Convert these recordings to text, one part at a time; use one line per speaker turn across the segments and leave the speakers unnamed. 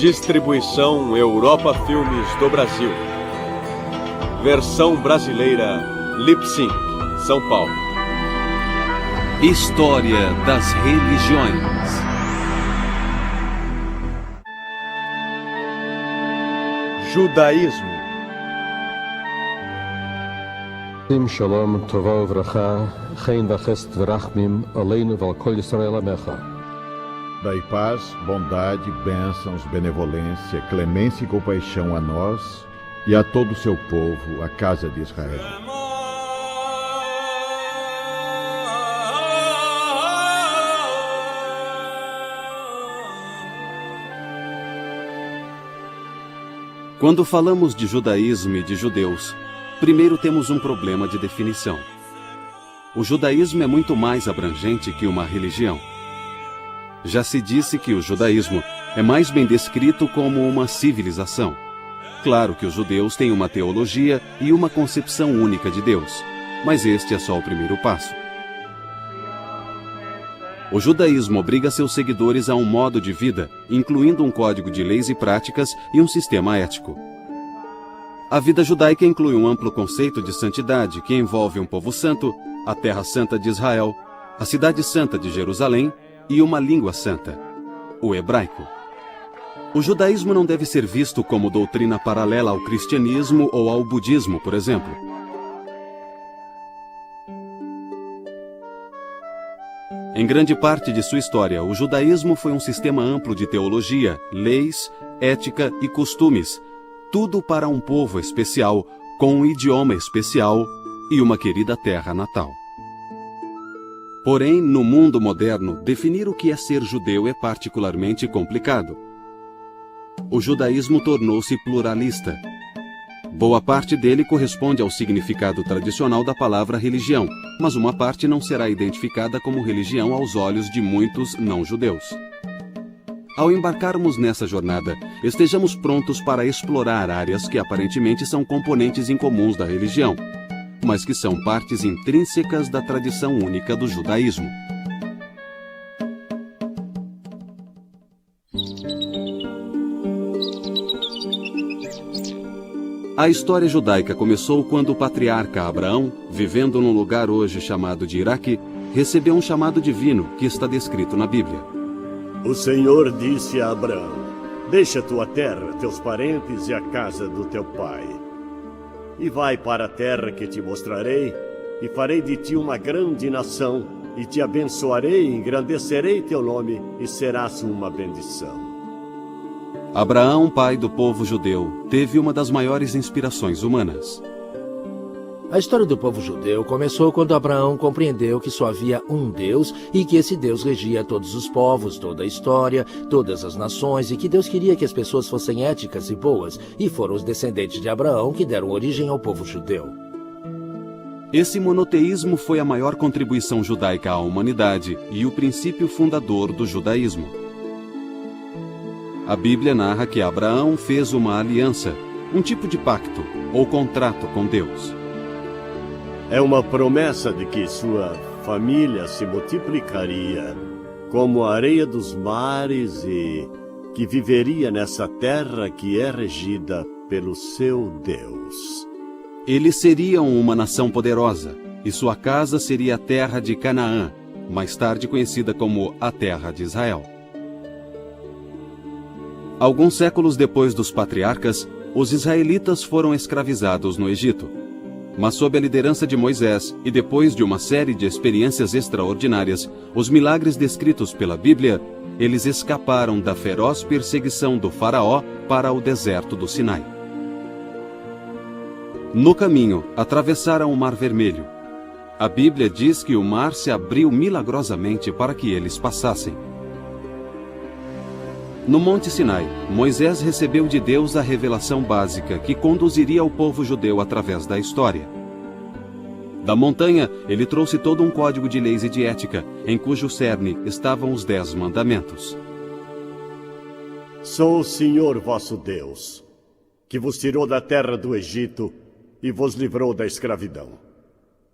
Distribuição Europa Filmes do Brasil. Versão brasileira Lip Sync, São Paulo.
História das religiões.
Judaísmo.
Shalom, Tová Uvracha, Chen Vachest Vrachmim, Aleinu Val Kol Yisrael Amecha.
Dai paz, bondade, bênçãos, benevolência, clemência e compaixão a nós e a todo o seu povo, a casa de Israel.
Quando falamos de judaísmo e de judeus, primeiro temos um problema de definição. O judaísmo é muito mais abrangente que uma religião. Já se disse que o judaísmo é mais bem descrito como uma civilização. Claro que os judeus têm uma teologia e uma concepção única de Deus, mas este é só o primeiro passo. O judaísmo obriga seus seguidores a um modo de vida, incluindo um código de leis e práticas e um sistema ético. A vida judaica inclui um amplo conceito de santidade que envolve um povo santo, a terra santa de Israel, a cidade santa de Jerusalém e uma língua santa, o hebraico. O judaísmo não deve ser visto como doutrina paralela ao cristianismo ou ao budismo, por exemplo. Em grande parte de sua história, o judaísmo foi um sistema amplo de teologia, leis, ética e costumes, tudo para um povo especial, com um idioma especial e uma querida terra natal. Porém, no mundo moderno, definir o que é ser judeu é particularmente complicado. O judaísmo tornou-se pluralista. Boa parte dele corresponde ao significado tradicional da palavra religião, mas uma parte não será identificada como religião aos olhos de muitos não-judeus. Ao embarcarmos nessa jornada, estejamos prontos para explorar áreas que aparentemente são componentes incomuns da religião, mas que são partes intrínsecas da tradição única do judaísmo. A história judaica começou quando o patriarca Abraão, vivendo num lugar hoje chamado de Iraque, recebeu um chamado divino que está descrito na Bíblia.
O Senhor disse a Abraão: deixa tua terra, teus parentes e a casa do teu pai. E vai para a terra que te mostrarei, e farei de ti uma grande nação, e te abençoarei, e engrandecerei teu nome, e serás uma bendição.
Abraão, pai do povo judeu, teve uma das maiores inspirações humanas.
A história do povo judeu começou quando Abraão compreendeu que só havia um Deus e que esse Deus regia todos os povos, toda a história, todas as nações, e que Deus queria que as pessoas fossem éticas e boas, e foram os descendentes de Abraão que deram origem ao povo judeu.
Esse monoteísmo foi a maior contribuição judaica à humanidade e o princípio fundador do judaísmo. A Bíblia narra que Abraão fez uma aliança, um tipo de pacto ou contrato com Deus.
É uma promessa de que sua família se multiplicaria como a areia dos mares e que viveria nessa terra que é regida pelo seu Deus.
Eles seriam uma nação poderosa, e sua casa seria a terra de Canaã, mais tarde conhecida como a terra de Israel. Alguns séculos depois dos patriarcas, os israelitas foram escravizados no Egito. Mas sob a liderança de Moisés e depois de uma série de experiências extraordinárias, os milagres descritos pela Bíblia, eles escaparam da feroz perseguição do faraó para o deserto do Sinai. No caminho, atravessaram o Mar Vermelho. A Bíblia diz que o mar se abriu milagrosamente para que eles passassem. No Monte Sinai, Moisés recebeu de Deus a revelação básica que conduziria o povo judeu através da história. Da montanha, ele trouxe todo um código de leis e de ética, em cujo cerne estavam os 10 mandamentos.
Sou o Senhor vosso Deus, que vos tirou da terra do Egito e vos livrou da escravidão.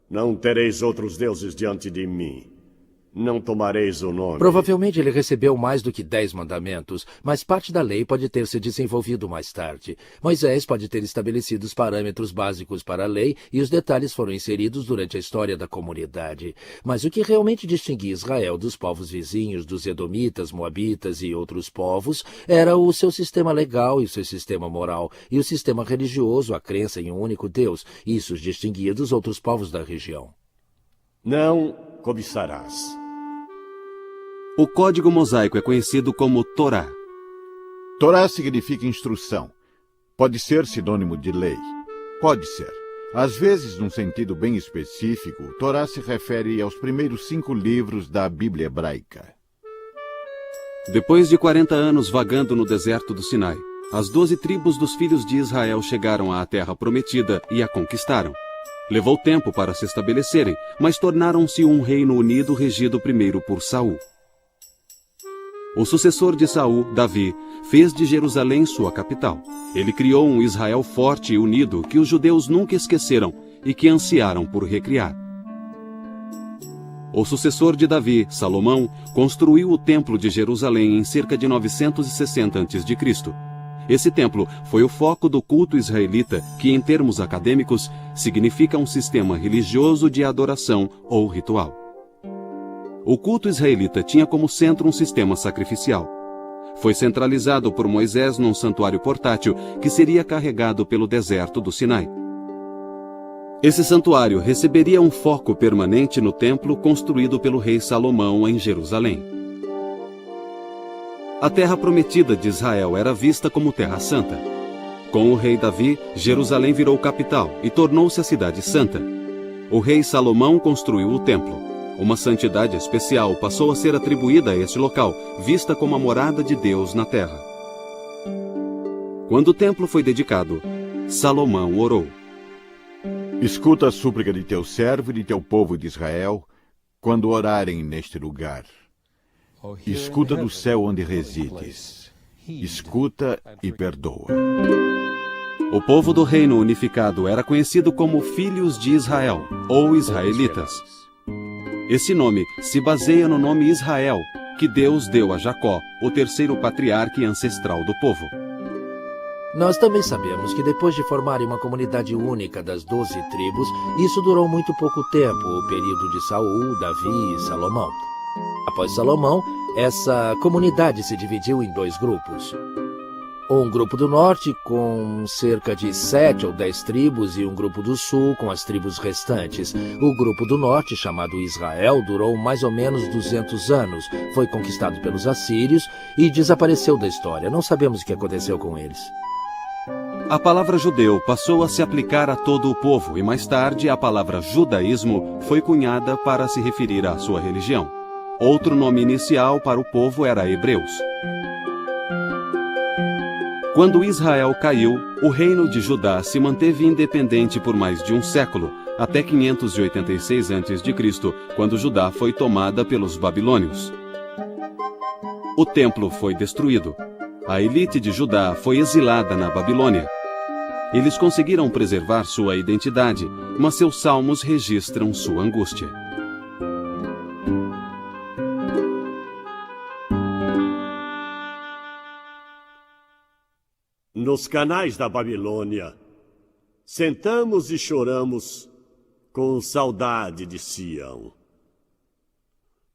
Não tereis outros deuses diante de mim. Não tomareis o nome.
Provavelmente ele recebeu mais do que 10 mandamentos, mas parte da lei pode ter se desenvolvido mais tarde. Moisés pode ter estabelecido os parâmetros básicos para a lei e os detalhes foram inseridos durante a história da comunidade. Mas o que realmente distinguia Israel dos povos vizinhos, dos edomitas, moabitas e outros povos, era o seu sistema legal e o seu sistema moral, e o sistema religioso, a crença em um único Deus. Isso os distinguia dos outros povos da região.
Não cobiçarás.
O código mosaico é conhecido como Torá.
Torá significa instrução. Pode ser sinônimo de lei. Pode ser. Às vezes, num sentido bem específico, Torá se refere aos primeiros 5 livros da Bíblia hebraica.
Depois de 40 anos vagando no deserto do Sinai, as 12 tribos dos filhos de Israel chegaram à Terra Prometida e a conquistaram. Levou tempo para se estabelecerem, mas tornaram-se um reino unido regido primeiro por Saul. O sucessor de Saul, Davi, fez de Jerusalém sua capital. Ele criou um Israel forte e unido que os judeus nunca esqueceram e que ansiaram por recriar. O sucessor de Davi, Salomão, construiu o Templo de Jerusalém em cerca de 960 a.C. Esse templo foi o foco do culto israelita, que, em termos acadêmicos, significa um sistema religioso de adoração ou ritual. O culto israelita tinha como centro um sistema sacrificial. Foi centralizado por Moisés num santuário portátil que seria carregado pelo deserto do Sinai. Esse santuário receberia um foco permanente no templo construído pelo rei Salomão em Jerusalém. A terra prometida de Israel era vista como Terra Santa. Com o rei Davi, Jerusalém virou capital e tornou-se a cidade santa. O rei Salomão construiu o templo. Uma santidade especial passou a ser atribuída a este local, vista como a morada de Deus na terra. Quando o templo foi dedicado, Salomão orou.
Escuta a súplica de teu servo e de teu povo de Israel, quando orarem neste lugar. Escuta do céu onde resides. Escuta e perdoa.
O povo do reino unificado era conhecido como Filhos de Israel, ou Israelitas. Esse nome se baseia no nome Israel, que Deus deu a Jacó, o terceiro patriarca e ancestral do povo.
Nós também sabemos que depois de formarem uma comunidade única das 12 tribos, isso durou muito pouco tempo, o período de Saul, Davi e Salomão. Após Salomão, essa comunidade se dividiu em 2 grupos. Um grupo do norte com cerca de 7 ou 10 tribos e um grupo do sul com as tribos restantes. O grupo do norte, chamado Israel, durou mais ou menos 200 anos. Foi conquistado pelos assírios e desapareceu da história. Não sabemos o que aconteceu com eles.
A palavra judeu passou a se aplicar a todo o povo e mais tarde a palavra judaísmo foi cunhada para se referir à sua religião. Outro nome inicial para o povo era hebreus. Quando Israel caiu, o reino de Judá se manteve independente por mais de um século, até 586 a.C., quando Judá foi tomada pelos babilônios. O templo foi destruído. A elite de Judá foi exilada na Babilônia. Eles conseguiram preservar sua identidade, mas seus salmos registram sua angústia.
Nos canais da Babilônia, sentamos e choramos com saudade de Sião.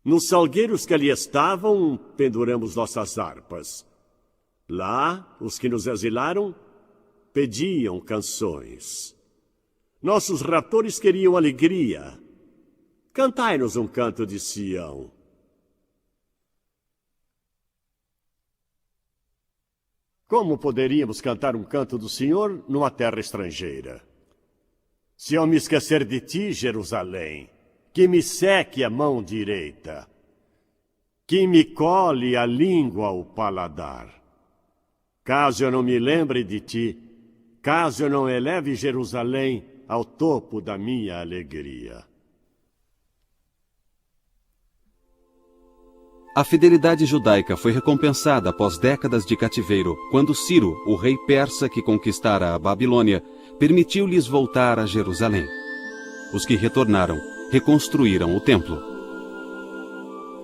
Nos salgueiros que ali estavam, penduramos nossas harpas. Lá, os que nos exilaram pediam canções. Nossos raptores queriam alegria. Cantai-nos um canto de Sião. Como poderíamos cantar um canto do Senhor numa terra estrangeira? Se eu me esquecer de ti, Jerusalém, que me seque a mão direita, que me cole a língua ao paladar. Caso eu não me lembre de ti, caso eu não eleve Jerusalém ao topo da minha alegria.
A fidelidade judaica foi recompensada após décadas de cativeiro, quando Ciro, o rei persa que conquistara a Babilônia, permitiu-lhes voltar a Jerusalém. Os que retornaram reconstruíram o templo.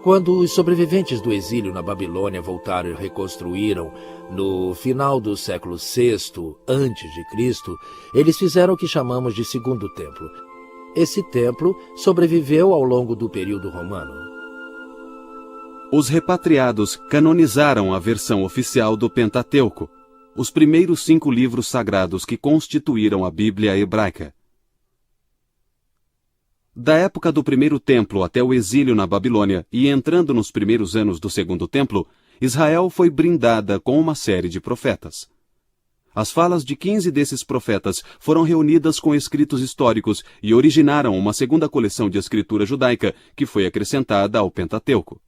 Quando os sobreviventes do exílio na Babilônia voltaram e reconstruíram, no final do século VI a.C., eles fizeram o que chamamos de Segundo Templo. Esse templo sobreviveu ao longo do período romano.
Os repatriados canonizaram a versão oficial do Pentateuco, os primeiros 5 livros sagrados que constituíram a Bíblia hebraica. Da época do primeiro templo até o exílio na Babilônia e entrando nos primeiros anos do segundo templo, Israel foi brindada com uma série de profetas. As falas de 15 desses profetas foram reunidas com escritos históricos e originaram uma segunda coleção de escritura judaica que foi acrescentada ao Pentateuco.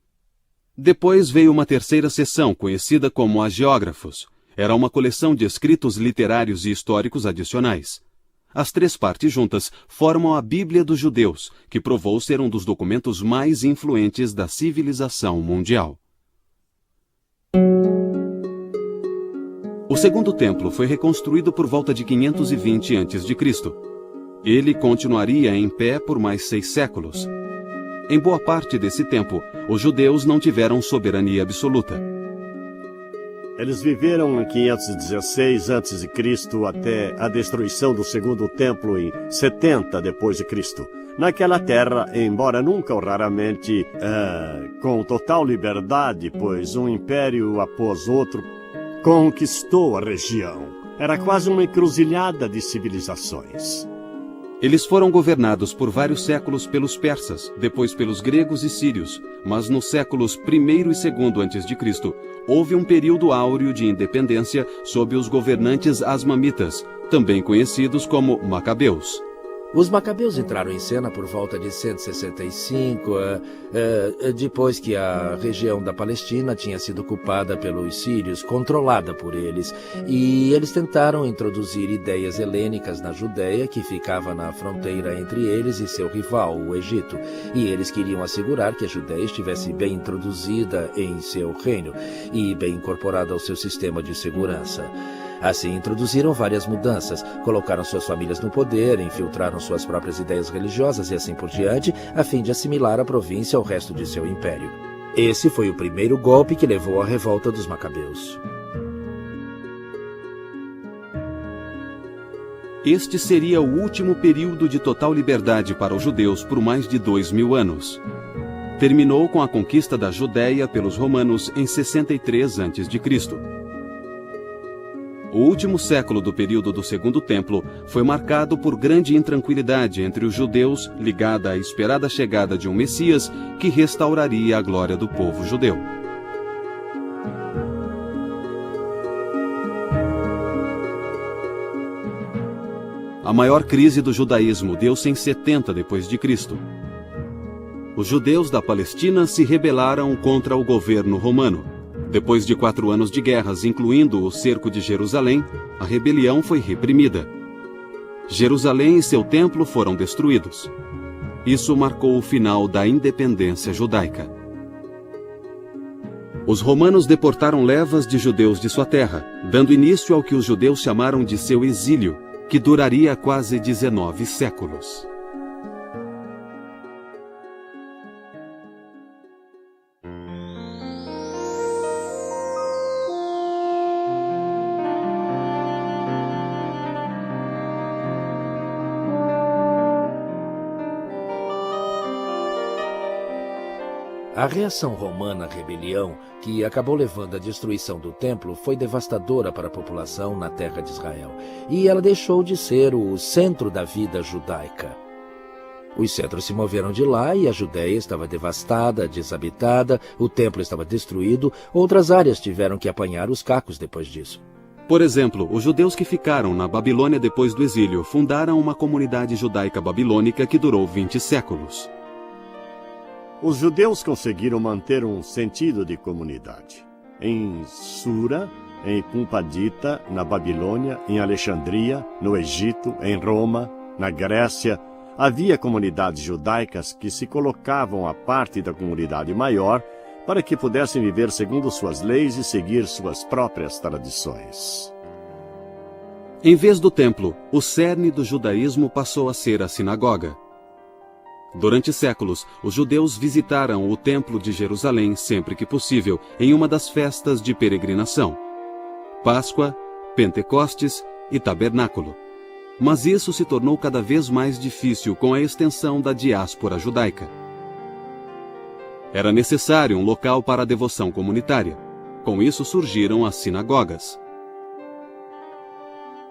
Depois veio uma terceira seção, conhecida como Hagiógrafos. Era uma coleção de escritos literários e históricos adicionais. As 3 partes juntas formam a Bíblia dos Judeus, que provou ser um dos documentos mais influentes da civilização mundial. O segundo templo foi reconstruído por volta de 520 a.C. Ele continuaria em pé por mais 6 séculos. Em boa parte desse tempo, os judeus não tiveram soberania absoluta.
Eles viveram em 516 a.C. até a destruição do segundo templo em 70 d.C. Naquela terra, embora nunca ou raramente com total liberdade, pois um império após outro conquistou a região. Era quase uma encruzilhada de civilizações.
Eles foram governados por vários séculos pelos persas, depois pelos gregos e sírios, mas nos séculos I e II a.C., houve um período áureo de independência sob os governantes asmamitas, também conhecidos como macabeus.
Os macabeus entraram em cena por volta de 165, depois que a região da Palestina tinha sido ocupada pelos sírios, controlada por eles, e eles tentaram introduzir ideias helênicas na Judéia, que ficava na fronteira entre eles e seu rival, o Egito, e eles queriam assegurar que a Judéia estivesse bem introduzida em seu reino e bem incorporada ao seu sistema de segurança. Assim, introduziram várias mudanças, colocaram suas famílias no poder, infiltraram suas próprias ideias religiosas e assim por diante, a fim de assimilar a província ao resto de seu império. Esse foi o primeiro golpe que levou à revolta dos macabeus.
Este seria o último período de total liberdade para os judeus por mais de 2000 anos. Terminou com a conquista da Judéia pelos romanos em 63 a.C. O último século do período do Segundo Templo foi marcado por grande intranquilidade entre os judeus, ligada à esperada chegada de um Messias que restauraria a glória do povo judeu. A maior crise do judaísmo deu-se em 70 d.C. Os judeus da Palestina se rebelaram contra o governo romano. Depois de 4 anos de guerras, incluindo o cerco de Jerusalém, a rebelião foi reprimida. Jerusalém e seu templo foram destruídos. Isso marcou o final da independência judaica. Os romanos deportaram levas de judeus de sua terra, dando início ao que os judeus chamaram de seu exílio, que duraria quase 19 séculos.
A reação romana à rebelião, que acabou levando à destruição do templo, foi devastadora para a população na terra de Israel, e ela deixou de ser o centro da vida judaica. Os centros se moveram de lá e a Judéia estava devastada, desabitada, o templo estava destruído, outras áreas tiveram que apanhar os cacos depois disso.
Por exemplo, os judeus que ficaram na Babilônia depois do exílio fundaram uma comunidade judaica babilônica que durou 20 séculos.
Os judeus conseguiram manter um sentido de comunidade. Em Sura, em Pumpadita, na Babilônia, em Alexandria, no Egito, em Roma, na Grécia, havia comunidades judaicas que se colocavam à parte da comunidade maior para que pudessem viver segundo suas leis e seguir suas próprias tradições.
Em vez do templo, o cerne do judaísmo passou a ser a sinagoga. Durante séculos, os judeus visitaram o Templo de Jerusalém sempre que possível, em uma das festas de peregrinação: Páscoa, Pentecostes e Tabernáculo. Mas isso se tornou cada vez mais difícil com a extensão da diáspora judaica. Era necessário um local para a devoção comunitária. Com isso surgiram as sinagogas.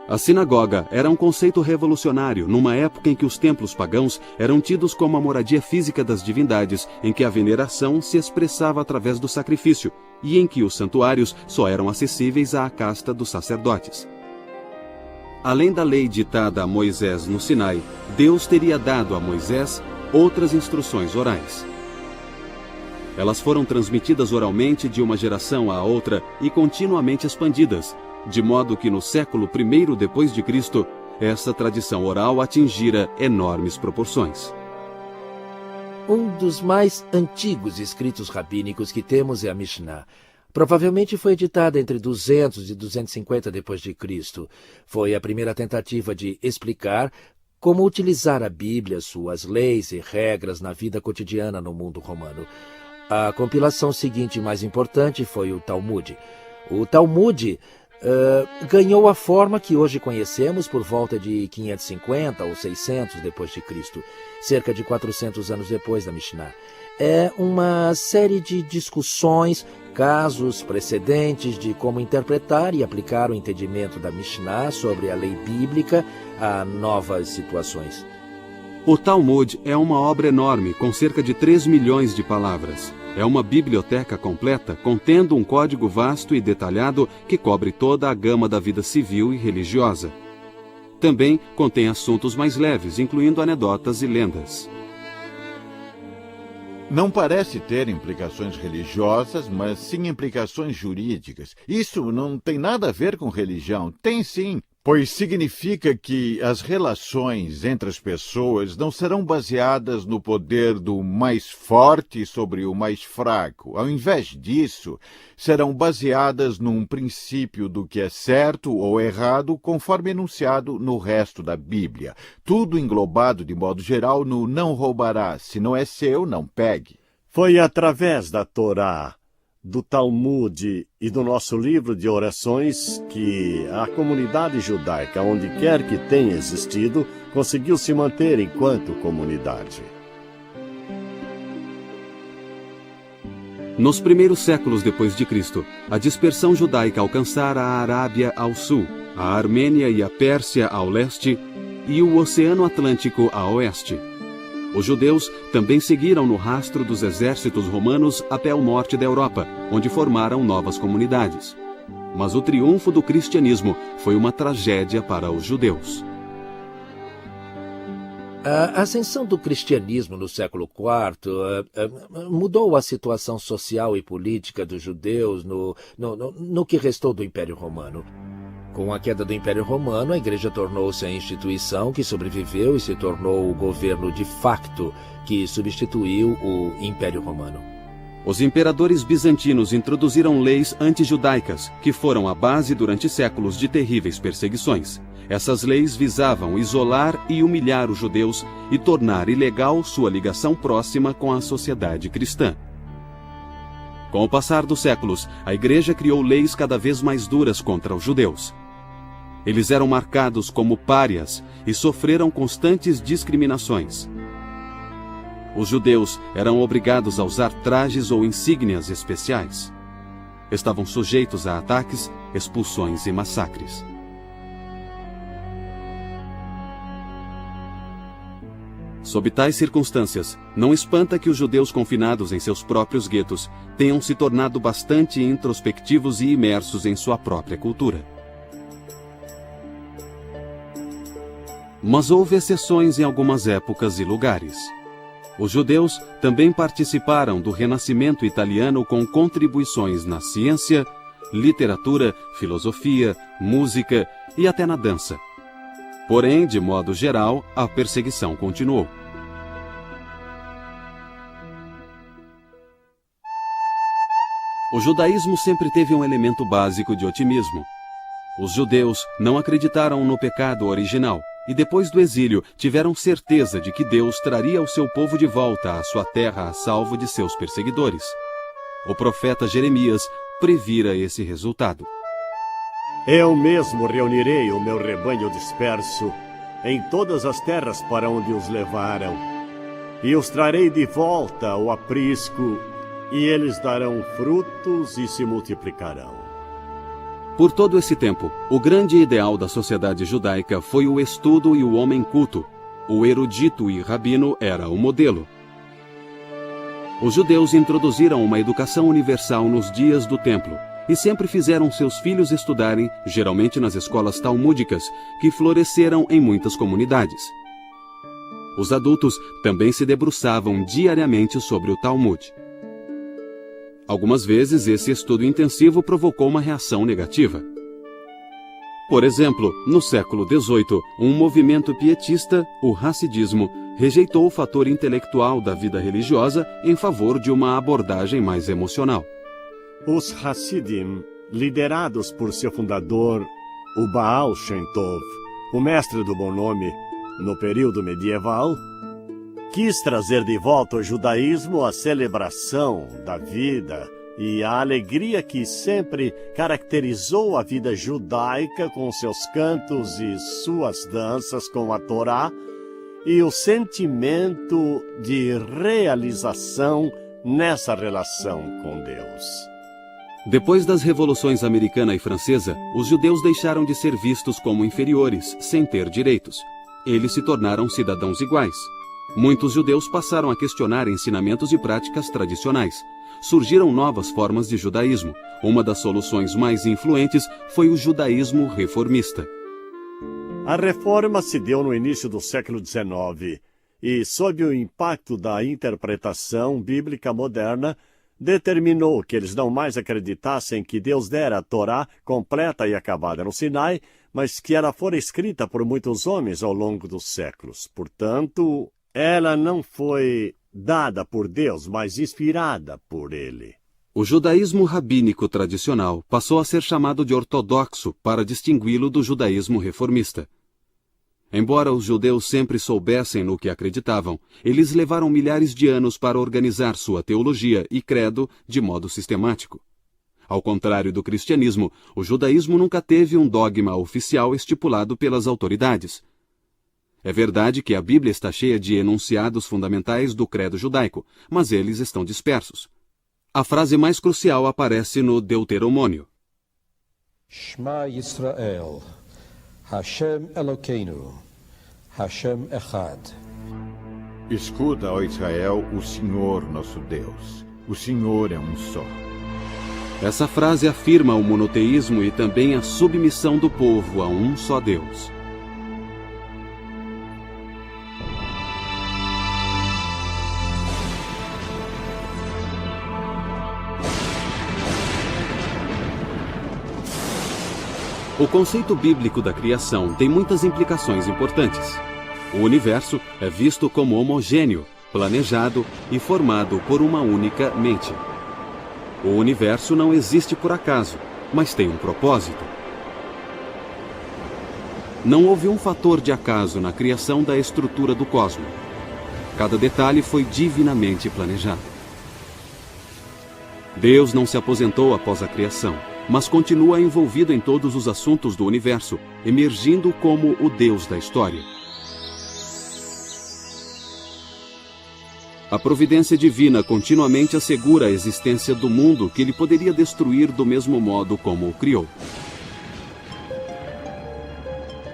A sinagoga era um conceito revolucionário numa época em que os templos pagãos eram tidos como a moradia física das divindades, em que a veneração se expressava através do sacrifício e em que os santuários só eram acessíveis à casta dos sacerdotes. Além da lei ditada a Moisés no Sinai, Deus teria dado a Moisés outras instruções orais. Elas foram transmitidas oralmente de uma geração à outra e continuamente expandidas, de modo que no século I depois de Cristo, essa tradição oral atingira enormes proporções.
Um dos mais antigos escritos rabínicos que temos é a Mishnah. Provavelmente foi editada entre 200 e 250 depois de Cristo. Foi a primeira tentativa de explicar como utilizar a Bíblia, suas leis e regras na vida cotidiana no mundo romano. A compilação seguinte mais importante foi o Talmud. O Talmud ganhou a forma que hoje conhecemos por volta de 550 ou 600 depois de Cristo, cerca de 400 anos depois da Mishnah. É uma série de discussões, casos, precedentes de como interpretar e aplicar o entendimento da Mishnah sobre a lei bíblica a novas situações.
O Talmud é uma obra enorme, com cerca de 3 milhões de palavras. É uma biblioteca completa, contendo um código vasto e detalhado que cobre toda a gama da vida civil e religiosa. Também contém assuntos mais leves, incluindo anedotas e lendas.
Não parece ter implicações religiosas, mas sim implicações jurídicas. Isso não tem nada a ver com religião. Tem sim, pois significa que as relações entre as pessoas não serão baseadas no poder do mais forte sobre o mais fraco. Ao invés disso, serão baseadas num princípio do que é certo ou errado, conforme enunciado no resto da Bíblia. Tudo englobado, de modo geral, no não roubarás. Se não é seu, não pegue.
Foi através da Torá, do Talmud e do nosso livro de orações que a comunidade judaica, onde quer que tenha existido, conseguiu se manter enquanto comunidade.
Nos primeiros séculos depois de Cristo, a dispersão judaica alcançara a Arábia ao sul, a Armênia e a Pérsia ao leste e o Oceano Atlântico a oeste. Os judeus também seguiram no rastro dos exércitos romanos até o norte da Europa, onde formaram novas comunidades. Mas o triunfo do cristianismo foi uma tragédia para os judeus.
A ascensão do cristianismo no século IV mudou a situação social e política dos judeus no que restou do Império Romano. Com a queda do Império Romano, a Igreja tornou-se a instituição que sobreviveu e se tornou o governo de facto que substituiu o Império Romano.
Os imperadores bizantinos introduziram leis antijudaicas, que foram a base durante séculos de terríveis perseguições. Essas leis visavam isolar e humilhar os judeus e tornar ilegal sua ligação próxima com a sociedade cristã. Com o passar dos séculos, a Igreja criou leis cada vez mais duras contra os judeus. Eles eram marcados como párias e sofreram constantes discriminações. Os judeus eram obrigados a usar trajes ou insígnias especiais. Estavam sujeitos a ataques, expulsões e massacres. Sob tais circunstâncias, não espanta que os judeus confinados em seus próprios guetos tenham se tornado bastante introspectivos e imersos em sua própria cultura. Mas houve exceções em algumas épocas e lugares. Os judeus também participaram do Renascimento italiano com contribuições na ciência, literatura, filosofia, música e até na dança. Porém, de modo geral, a perseguição continuou. O judaísmo sempre teve um elemento básico de otimismo. Os judeus não acreditaram no pecado original, e depois do exílio tiveram certeza de que Deus traria o seu povo de volta à sua terra a salvo de seus perseguidores. O profeta Jeremias previra esse resultado.
Eu mesmo reunirei o meu rebanho disperso em todas as terras para onde os levaram, e os trarei de volta ao aprisco, e eles darão frutos e se multiplicarão.
Por todo esse tempo, o grande ideal da sociedade judaica foi o estudo e o homem culto. O erudito e rabino era o modelo. Os judeus introduziram uma educação universal nos dias do templo e sempre fizeram seus filhos estudarem, geralmente nas escolas talmúdicas, que floresceram em muitas comunidades. Os adultos também se debruçavam diariamente sobre o Talmud. Algumas vezes, esse estudo intensivo provocou uma reação negativa. Por exemplo, no século XVIII, um movimento pietista, o Hassidismo, rejeitou o fator intelectual da vida religiosa em favor de uma abordagem mais emocional.
Os Hassidim, liderados por seu fundador, o Baal Shem Tov, o mestre do bom nome, no período medieval, quis trazer de volta ao judaísmo a celebração da vida e a alegria que sempre caracterizou a vida judaica com seus cantos e suas danças com a Torá e o sentimento de realização nessa relação com Deus.
Depois das revoluções americana e francesa, os judeus deixaram de ser vistos como inferiores, sem ter direitos. Eles se tornaram cidadãos iguais. Muitos judeus passaram a questionar ensinamentos e práticas tradicionais. Surgiram novas formas de judaísmo. Uma das soluções mais influentes foi o judaísmo reformista.
A reforma se deu no início do século XIX e, sob o impacto da interpretação bíblica moderna, determinou que eles não mais acreditassem que Deus dera a Torá completa e acabada no Sinai, mas que ela fora escrita por muitos homens ao longo dos séculos. Portanto, ela não foi dada por Deus, mas inspirada por ele.
O judaísmo rabínico tradicional passou a ser chamado de ortodoxo para distingui-lo do judaísmo reformista. Embora os judeus sempre soubessem no que acreditavam, eles levaram milhares de anos para organizar sua teologia e credo de modo sistemático. Ao contrário do cristianismo, o judaísmo nunca teve um dogma oficial estipulado pelas autoridades. É verdade que a Bíblia está cheia de enunciados fundamentais do credo judaico, mas eles estão dispersos. A frase mais crucial aparece no Deuteronômio.
Shema Yisrael, Hashem Elokeinu, Hashem Echad.
Escuta, ó Israel, o Senhor nosso Deus. O Senhor é um só.
Essa frase afirma o monoteísmo e também a submissão do povo a um só Deus. O conceito bíblico da criação tem muitas implicações importantes. O universo é visto como homogêneo, planejado e formado por uma única mente. O universo não existe por acaso, mas tem um propósito. Não houve um fator de acaso na criação da estrutura do cosmos. Cada detalhe foi divinamente planejado. Deus não se aposentou após a criação, mas continua envolvido em todos os assuntos do universo, emergindo como o Deus da história. A providência divina continuamente assegura a existência do mundo que ele poderia destruir do mesmo modo como o criou.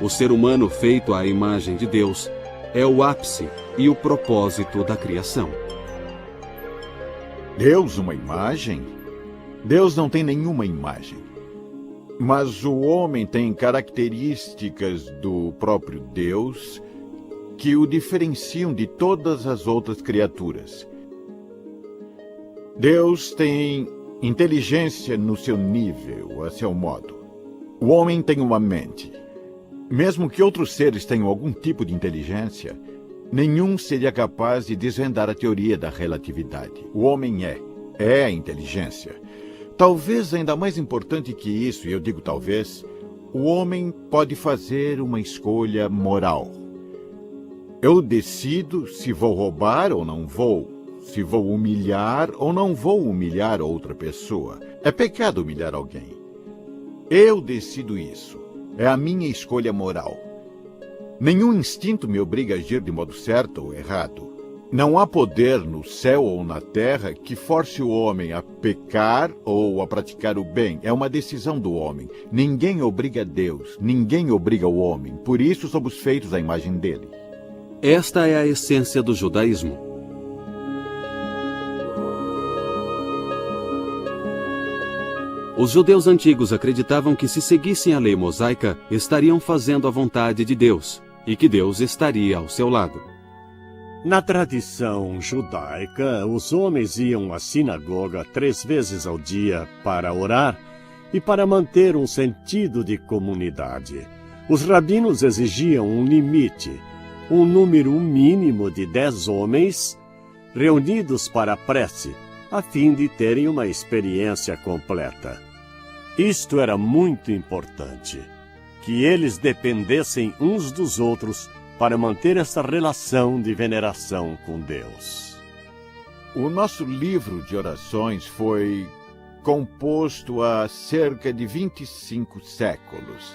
O ser humano feito à imagem de Deus é o ápice e o propósito da criação.
Deus, uma imagem? Deus não tem nenhuma imagem. Mas o homem tem características do próprio Deus que o diferenciam de todas as outras criaturas. Deus tem inteligência no seu nível, a seu modo. O homem tem uma mente. Mesmo que outros seres tenham algum tipo de inteligência, nenhum seria capaz de desvendar a teoria da relatividade. O homem é a inteligência. Talvez ainda mais importante que isso, e eu digo talvez, O homem pode fazer uma escolha moral. Eu decido se vou roubar ou não vou, se vou humilhar ou não vou humilhar outra pessoa. É pecado humilhar alguém. Eu decido isso. É a minha escolha moral. Nenhum instinto me obriga a agir de modo certo ou errado. Não há poder no céu ou na terra que force o homem a pecar ou a praticar o bem. É uma decisão do homem. Ninguém obriga Deus, ninguém obriga o homem. Por isso somos feitos à imagem dele.
Esta é a essência do judaísmo. Os judeus antigos acreditavam que se seguissem a lei mosaica, estariam fazendo a vontade de Deus, e que Deus estaria ao seu lado.
Na tradição judaica, os homens iam à sinagoga 3 vezes ao dia para orar e para manter um sentido de comunidade. Os rabinos exigiam um limite, um número mínimo de 10 homens reunidos para a prece, a fim de terem uma experiência completa. Isto era muito importante, que eles dependessem uns dos outros para manter essa relação de veneração com Deus.
O nosso livro de orações foi composto há cerca de 25 séculos.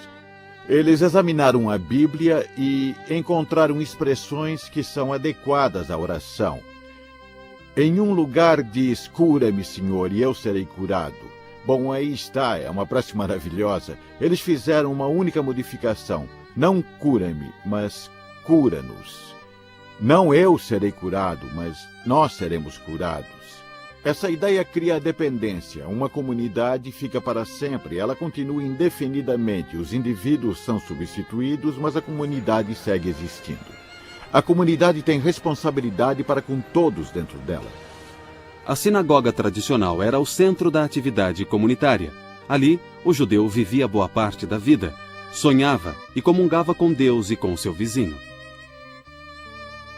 Eles examinaram a Bíblia e encontraram expressões que são adequadas à oração. Em um lugar diz, cura-me, Senhor, e eu serei curado. Bom, aí está, é uma prece maravilhosa. Eles fizeram uma única modificação. Não cura-me, mas cura-nos. Não eu serei curado, mas nós seremos curados. Essa ideia cria a dependência. Uma comunidade fica para sempre, ela continua indefinidamente. Os indivíduos são substituídos, mas a comunidade segue existindo. A comunidade tem responsabilidade para com todos dentro dela.
A sinagoga tradicional era o centro da atividade comunitária. Ali, o judeu vivia boa parte da vida, sonhava e comungava com Deus e com seu vizinho.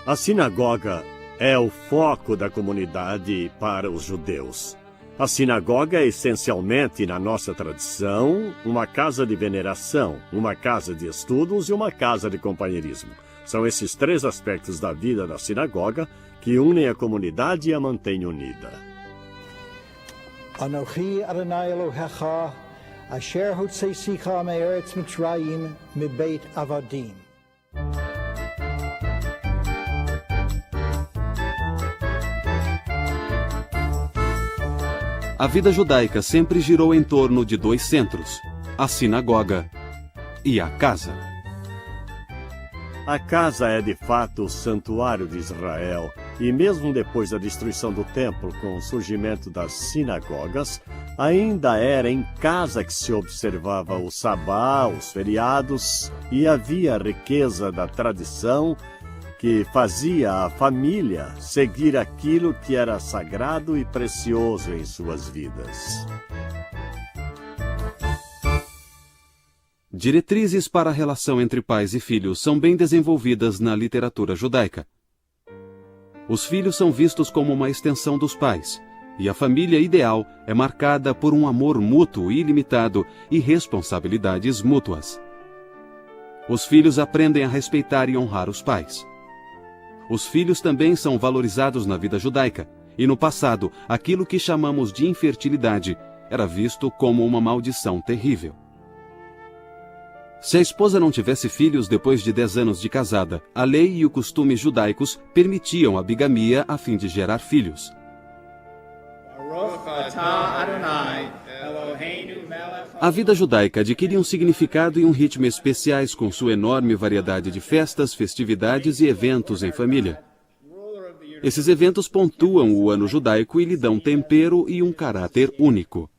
A sinagoga é o foco da comunidade para os judeus. A sinagoga é essencialmente, na nossa tradição, uma casa de veneração, uma casa de estudos e uma casa de companheirismo. São esses 3 aspectos da vida da sinagoga que unem a comunidade e a mantêm unida.
Anochi Adonai Elohecha, asher hotzeisicha me'eretz Mitzrayim mibeit avadim.
A vida judaica sempre girou em torno de 2 centros, a sinagoga e a casa.
A casa é de fato o santuário de Israel, e mesmo depois da destruição do templo com o surgimento das sinagogas, ainda era em casa que se observava o sabá, os feriados, e havia a riqueza da tradição que fazia a família seguir aquilo que era sagrado e precioso em suas vidas.
Diretrizes para a relação entre pais e filhos são bem desenvolvidas na literatura judaica. Os filhos são vistos como uma extensão dos pais, e a família ideal é marcada por um amor mútuo e ilimitado e responsabilidades mútuas. Os filhos aprendem a respeitar e honrar os pais. Os filhos também são valorizados na vida judaica, e no passado, aquilo que chamamos de infertilidade era visto como uma maldição terrível. Se a esposa não tivesse filhos depois de 10 anos de casada, a lei e os costumes judaicos permitiam a bigamia a fim de gerar filhos. A vida judaica adquire um significado e um ritmo especiais com sua enorme variedade de festas, festividades e eventos em família. Esses eventos pontuam o ano judaico e lhe dão tempero e um caráter único.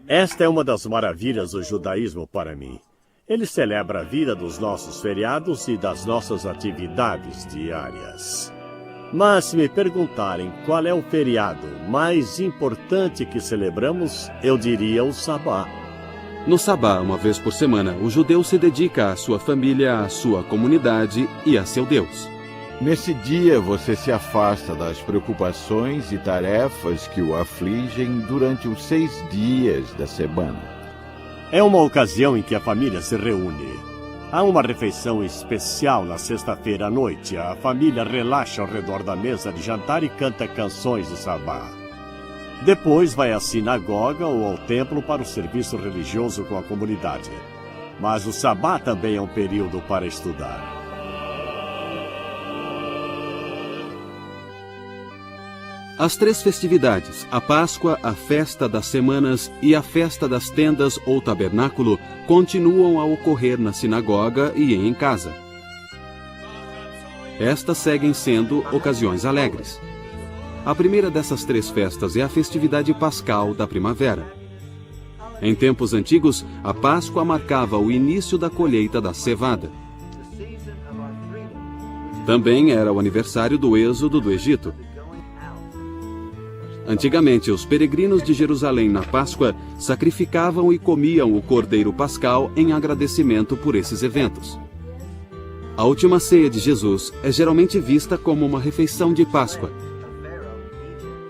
Esta é uma das maravilhas do judaísmo para mim. Ele celebra a vida dos nossos feriados e das nossas atividades diárias. Mas se me perguntarem qual é o feriado mais importante que celebramos, eu diria o Sabá.
No Sabá, uma vez por semana, o judeu se dedica à sua família, à sua comunidade e a seu Deus.
Nesse dia, você se afasta das preocupações e tarefas que o afligem durante os 6 dias da semana.
É uma ocasião em que a família se reúne. Há uma refeição especial na sexta-feira à noite. A família relaxa ao redor da mesa de jantar e canta canções de sabá. Depois vai à sinagoga ou ao templo para o serviço religioso com a comunidade. Mas o sabá também é um período para estudar.
As 3 festividades, a Páscoa, a Festa das Semanas e a Festa das Tendas ou Tabernáculo, continuam a ocorrer na sinagoga e em casa. Estas seguem sendo ocasiões alegres. A primeira dessas 3 festas é a festividade pascal da primavera. Em tempos antigos, a Páscoa marcava o início da colheita da cevada. Também era o aniversário do êxodo do Egito. Antigamente, os peregrinos de Jerusalém na Páscoa sacrificavam e comiam o cordeiro pascal em agradecimento por esses eventos. A última ceia de Jesus é geralmente vista como uma refeição de Páscoa.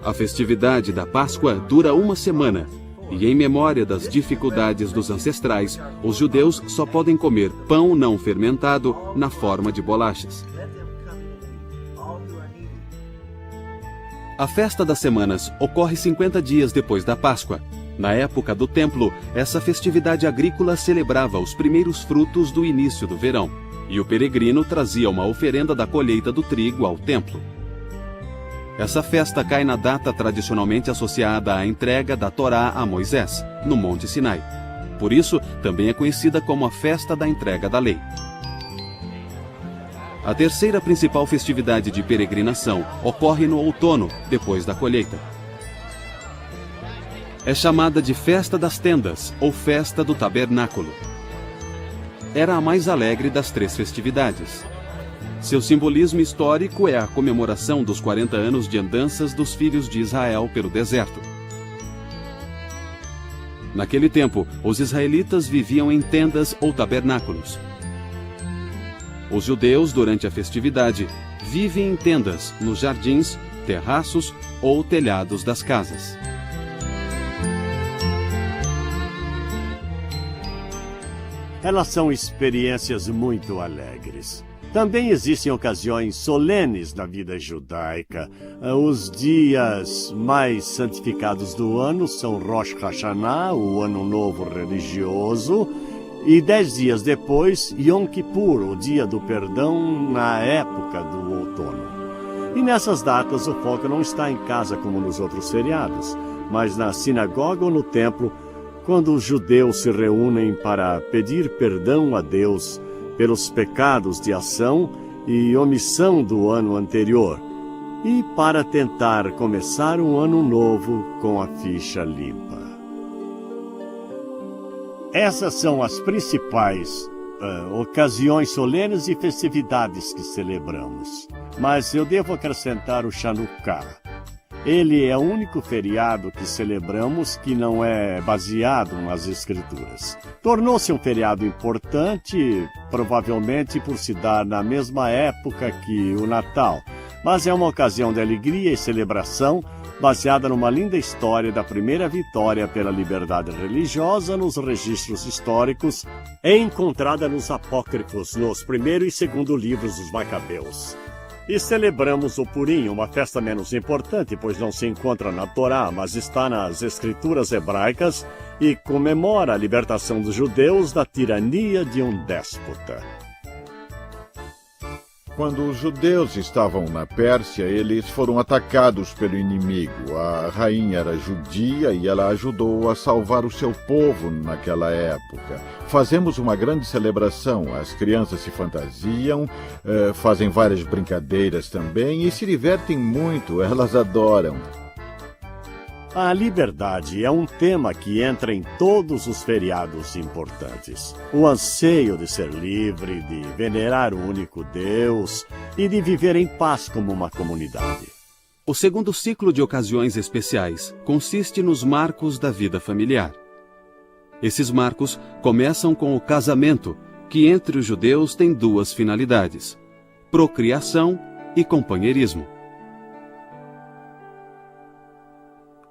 A festividade da Páscoa dura 1 semana, e em memória das dificuldades dos ancestrais, os judeus só podem comer pão não fermentado na forma de bolachas. A Festa das Semanas ocorre 50 dias depois da Páscoa. Na época do templo, essa festividade agrícola celebrava os primeiros frutos do início do verão, e o peregrino trazia uma oferenda da colheita do trigo ao templo. Essa festa cai na data tradicionalmente associada à entrega da Torá a Moisés, no Monte Sinai. Por isso, também é conhecida como a Festa da Entrega da Lei. A terceira principal festividade de peregrinação ocorre no outono, depois da colheita. É chamada de Festa das Tendas ou Festa do Tabernáculo. Era a mais alegre das 3 festividades. Seu simbolismo histórico é a comemoração dos 40 anos de andanças dos filhos de Israel pelo deserto. Naquele tempo, os israelitas viviam em tendas ou tabernáculos. Os judeus, durante a festividade, vivem em tendas, nos jardins, terraços ou telhados das casas.
Elas são experiências muito alegres. Também existem ocasiões solenes na vida judaica. Os dias mais santificados do ano são Rosh Hashanah, o Ano Novo religioso, e 10 dias depois, Yom Kippur, o Dia do Perdão, na época do outono. E nessas datas o foco não está em casa como nos outros feriados, mas na sinagoga ou no templo, quando os judeus se reúnem para pedir perdão a Deus pelos pecados de ação e omissão do ano anterior, e para tentar começar um ano novo com a ficha limpa. Essas são as principais ocasiões solenes e festividades que celebramos. Mas eu devo acrescentar o Chanukah. Ele é o único feriado que celebramos que não é baseado nas Escrituras. Tornou-se um feriado importante, provavelmente por se dar na mesma época que o Natal, mas é uma ocasião de alegria e celebração baseada numa linda história da primeira vitória pela liberdade religiosa nos registros históricos, encontrada nos apócrifos, nos primeiro e segundo livros dos Macabeus. E celebramos o Purim, uma festa menos importante, pois não se encontra na Torá, mas está nas escrituras hebraicas e comemora a libertação dos judeus da tirania de um déspota.
Quando os judeus estavam na Pérsia, eles foram atacados pelo inimigo. A rainha era judia e ela ajudou a salvar o seu povo naquela época. Fazemos uma grande celebração. As crianças se fantasiam, fazem várias brincadeiras também e se divertem muito, elas adoram.
A liberdade é um tema que entra em todos os feriados importantes. O anseio de ser livre, de venerar o único Deus e de viver em paz como uma comunidade.
O segundo ciclo de ocasiões especiais consiste nos marcos da vida familiar. Esses marcos começam com o casamento, que entre os judeus tem 2 finalidades: procriação e companheirismo.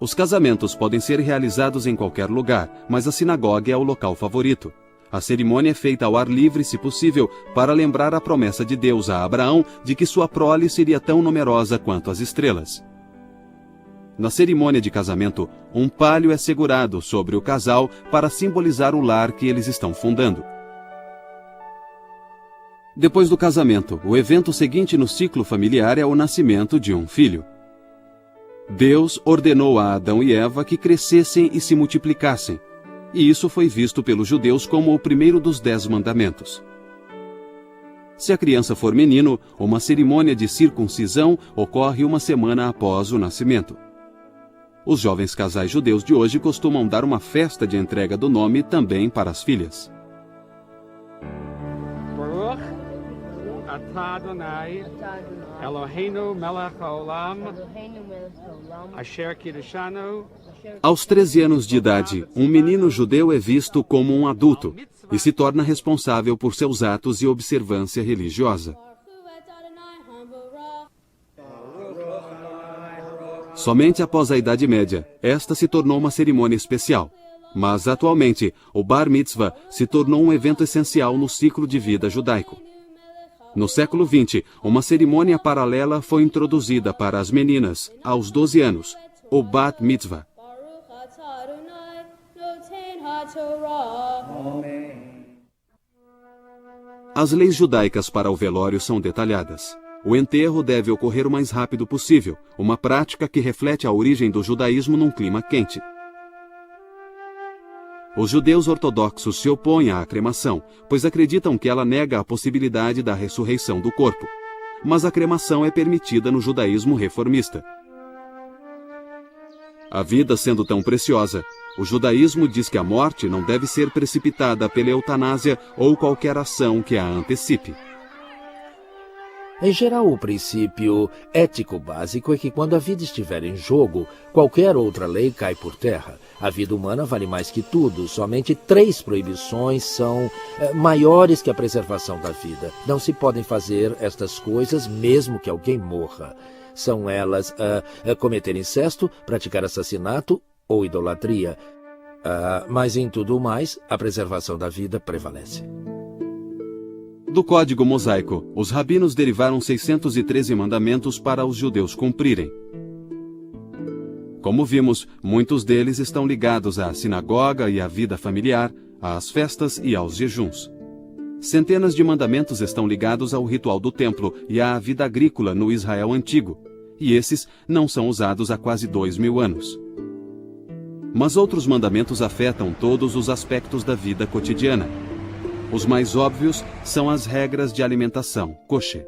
Os casamentos podem ser realizados em qualquer lugar, mas a sinagoga é o local favorito. A cerimônia é feita ao ar livre, se possível, para lembrar a promessa de Deus a Abraão de que sua prole seria tão numerosa quanto as estrelas. Na cerimônia de casamento, um palho é segurado sobre o casal para simbolizar o lar que eles estão fundando. Depois do casamento, o evento seguinte no ciclo familiar é o nascimento de um filho. Deus ordenou a Adão e Eva que crescessem e se multiplicassem, e isso foi visto pelos judeus como o primeiro dos 10 mandamentos. Se a criança for menino, uma cerimônia de circuncisão ocorre uma semana após o nascimento. Os jovens casais judeus de hoje costumam dar uma festa de entrega do nome também para as filhas.
Baruch atah Adonai Eloheinu melech haolam asher kiddushanu.
Aos 13 anos de idade, um menino judeu é visto como um adulto e se torna responsável por seus atos e observância religiosa. Somente após a Idade Média, esta se tornou uma cerimônia especial. Mas, atualmente, o Bar Mitzvah se tornou um evento essencial no ciclo de vida judaico. No século XX, uma cerimônia paralela foi introduzida para as meninas, aos 12 anos, o Bat Mitzvah. As leis judaicas para o velório são detalhadas. O enterro deve ocorrer o mais rápido possível, uma prática que reflete a origem do judaísmo num clima quente. Os judeus ortodoxos se opõem à cremação, pois acreditam que ela nega a possibilidade da ressurreição do corpo. Mas a cremação é permitida no judaísmo reformista. A vida sendo tão preciosa, o judaísmo diz que a morte não deve ser precipitada pela eutanásia ou qualquer ação que a antecipe.
Em geral, o princípio ético básico é que quando a vida estiver em jogo, qualquer outra lei cai por terra. A vida humana vale mais que tudo. Somente 3 proibições são maiores que a preservação da vida. Não se podem fazer estas coisas mesmo que alguém morra. São elas cometer incesto, praticar assassinato ou idolatria. Mas em tudo o mais, a preservação da vida prevalece.
Do Código Mosaico, os rabinos derivaram 613 mandamentos para os judeus cumprirem. Como vimos, muitos deles estão ligados à sinagoga e à vida familiar, às festas e aos jejuns. Centenas de mandamentos estão ligados ao ritual do templo e à vida agrícola no Israel antigo, e esses não são usados há quase 2000 anos. Mas outros mandamentos afetam todos os aspectos da vida cotidiana. Os mais óbvios são as regras de alimentação, kosher.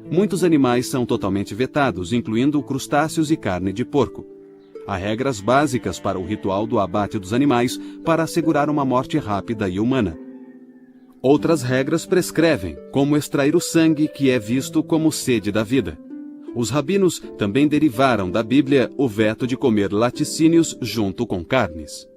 Muitos animais são totalmente vetados, incluindo crustáceos e carne de porco. Há regras básicas para o ritual do abate dos animais para assegurar uma morte rápida e humana. Outras regras prescrevem, como extrair o sangue que é visto como sede da vida. Os rabinos também derivaram da Bíblia o veto de comer laticínios junto com carnes.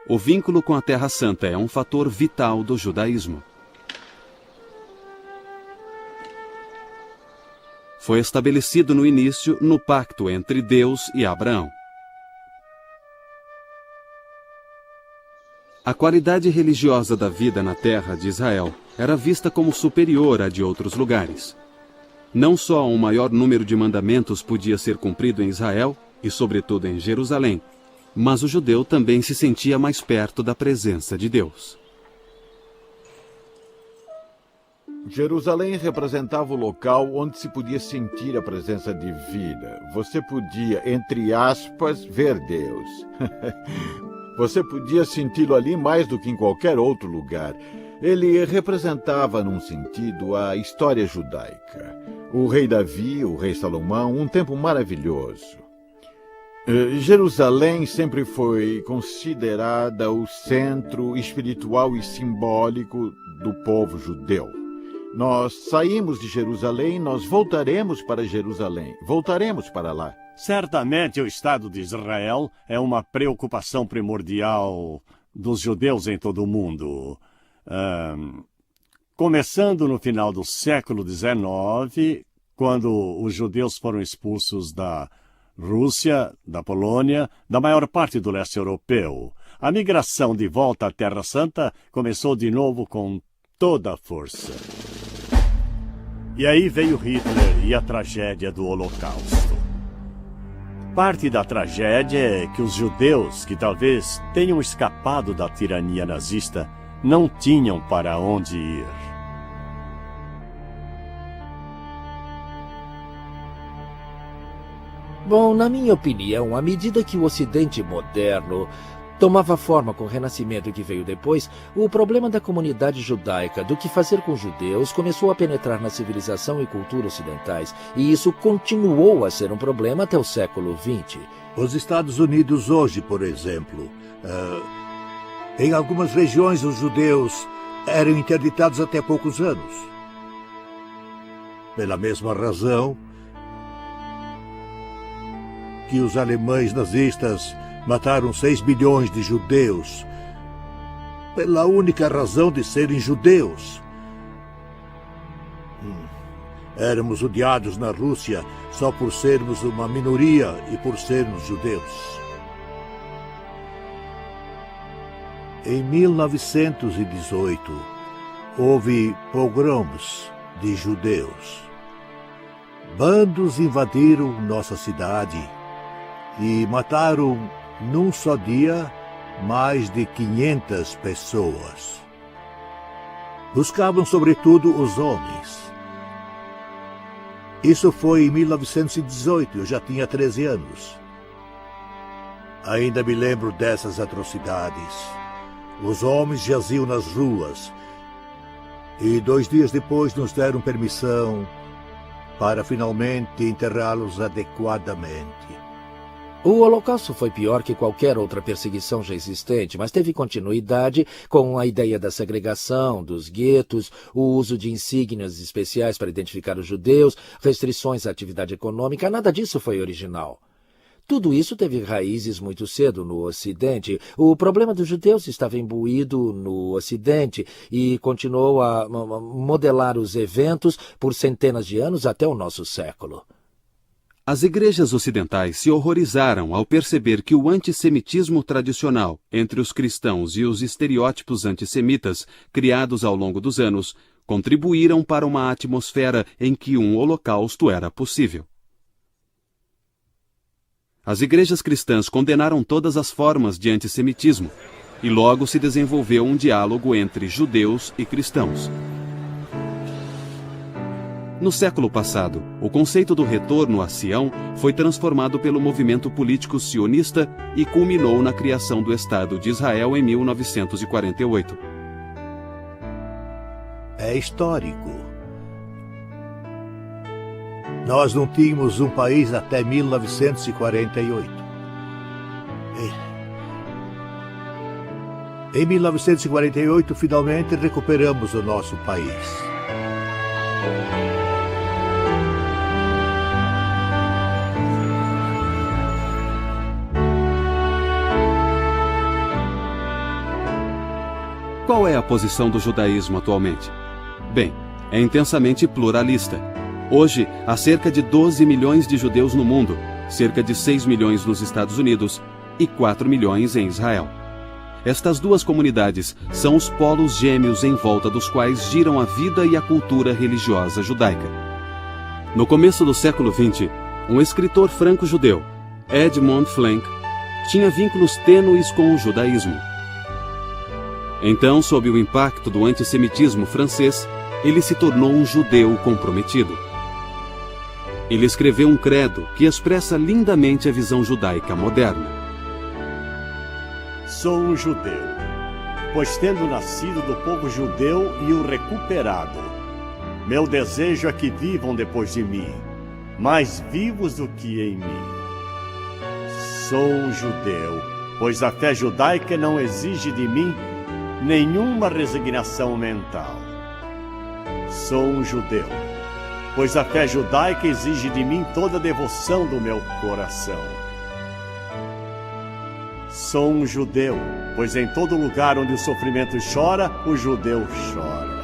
O vínculo com a Terra Santa é um fator vital do judaísmo. Foi estabelecido no início no pacto entre Deus e Abraão. A qualidade religiosa da vida na terra de Israel era vista como superior à de outros lugares. Não só um maior número de mandamentos podia ser cumprido em Israel, e sobretudo em Jerusalém, mas o judeu também se sentia mais perto da presença de Deus.
Jerusalém representava o local onde se podia sentir a presença divina. Você podia, entre aspas, ver Deus. Você podia senti-lo ali mais do que em qualquer outro lugar. Ele representava, num sentido, a história judaica. O rei Davi, o rei Salomão, um tempo maravilhoso. Jerusalém sempre foi considerada o centro espiritual e simbólico do povo judeu. Nós saímos de Jerusalém, nós voltaremos para Jerusalém, voltaremos para lá.
Certamente o Estado de Israel é uma preocupação primordial dos judeus em todo o mundo. Começando no final do século XIX, quando os judeus foram expulsos da Rússia, da Polônia, da maior parte do leste europeu. A migração de volta à Terra Santa começou de novo com toda a força. E aí veio Hitler e a tragédia do Holocausto. Parte da tragédia é que os judeus, que talvez tenham escapado da tirania nazista, não tinham para onde ir.
Bom, na minha opinião, à medida que o Ocidente moderno tomava forma com o Renascimento que veio depois, o problema da comunidade judaica do que fazer com judeus começou a penetrar na civilização e cultura ocidentais, e isso continuou a ser um problema até o século XX.
Os Estados Unidos hoje, por exemplo, em algumas regiões os judeus eram interditados até poucos anos. Pela mesma razão que os alemães nazistas mataram 6 milhões de judeus, pela única razão de serem judeus. Éramos odiados na Rússia só por sermos uma minoria e por sermos judeus. Em 1918, houve pogroms de judeus. Bandos invadiram nossa cidade e mataram, num só dia, mais de 500 pessoas. Buscavam, sobretudo, os homens. Isso foi em 1918, eu já tinha 13 anos. Ainda me lembro dessas atrocidades. Os homens jaziam nas ruas e 2 dias depois nos deram permissão para finalmente enterrá-los adequadamente.
O Holocausto foi pior que qualquer outra perseguição já existente, mas teve continuidade com a ideia da segregação, dos guetos, o uso de insígnias especiais para identificar os judeus, restrições à atividade econômica. Nada disso foi original. Tudo isso teve raízes muito cedo no Ocidente. O problema dos judeus estava imbuído no Ocidente e continuou a modelar os eventos por centenas de anos até o nosso século.
As igrejas ocidentais se horrorizaram ao perceber que o antissemitismo tradicional entre os cristãos e os estereótipos antissemitas criados ao longo dos anos contribuíram para uma atmosfera em que um holocausto era possível. As igrejas cristãs condenaram todas as formas de antissemitismo e logo se desenvolveu um diálogo entre judeus e cristãos. No século passado, o conceito do retorno a Sião foi transformado pelo movimento político sionista e culminou na criação do Estado de Israel em 1948.
É histórico. Nós não tínhamos um país até 1948. Em 1948, finalmente recuperamos o nosso país.
Qual é a posição do judaísmo atualmente? Bem, é intensamente pluralista. Hoje, há cerca de 12 milhões de judeus no mundo, cerca de 6 milhões nos Estados Unidos e 4 milhões em Israel. Estas duas comunidades são os polos gêmeos em volta dos quais giram a vida e a cultura religiosa judaica. No começo do século XX, um escritor franco-judeu, Edmond Flenck, tinha vínculos tênues com o judaísmo. Então, sob o impacto do antissemitismo francês, ele se tornou um judeu comprometido. Ele escreveu um credo que expressa lindamente a visão judaica moderna.
Sou um judeu, pois tendo nascido do povo judeu e o recuperado, meu desejo é que vivam depois de mim, mais vivos do que em mim. Sou um judeu, pois a fé judaica não exige de mim nenhuma resignação mental. Sou um judeu, pois a fé judaica exige de mim toda a devoção do meu coração. Sou um judeu, pois em todo lugar onde o sofrimento chora, o judeu chora.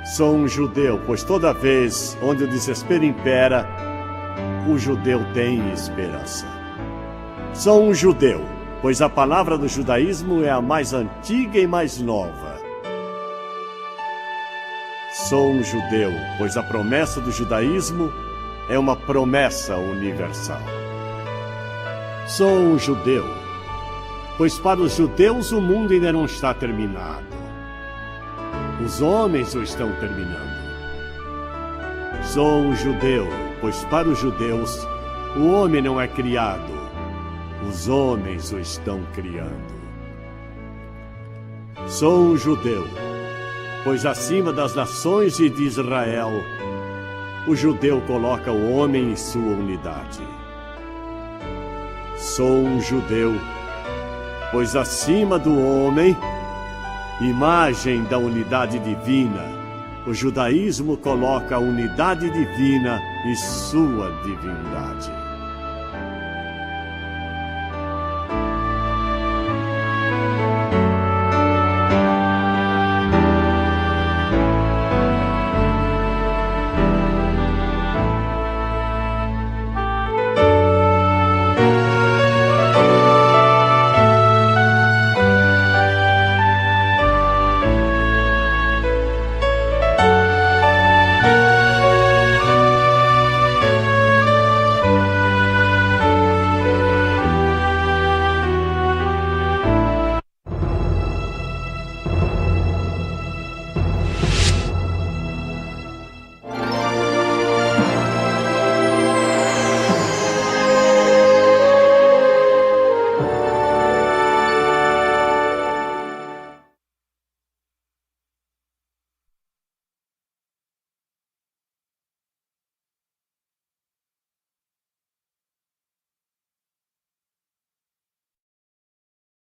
Sou um judeu, pois toda vez onde o desespero impera, o judeu tem esperança. Sou um judeu, pois a palavra do judaísmo é a mais antiga e mais nova. Sou um judeu, pois a promessa do judaísmo é uma promessa universal. Sou um judeu, pois para os judeus o mundo ainda não está terminado. Os homens o estão terminando. Sou um judeu, pois para os judeus o homem não é criado, os homens o estão criando. Sou um judeu, pois acima das nações e de Israel, o judeu coloca o homem em sua unidade. Sou um judeu, pois acima do homem, imagem da unidade divina, o judaísmo coloca a unidade divina e sua divindade.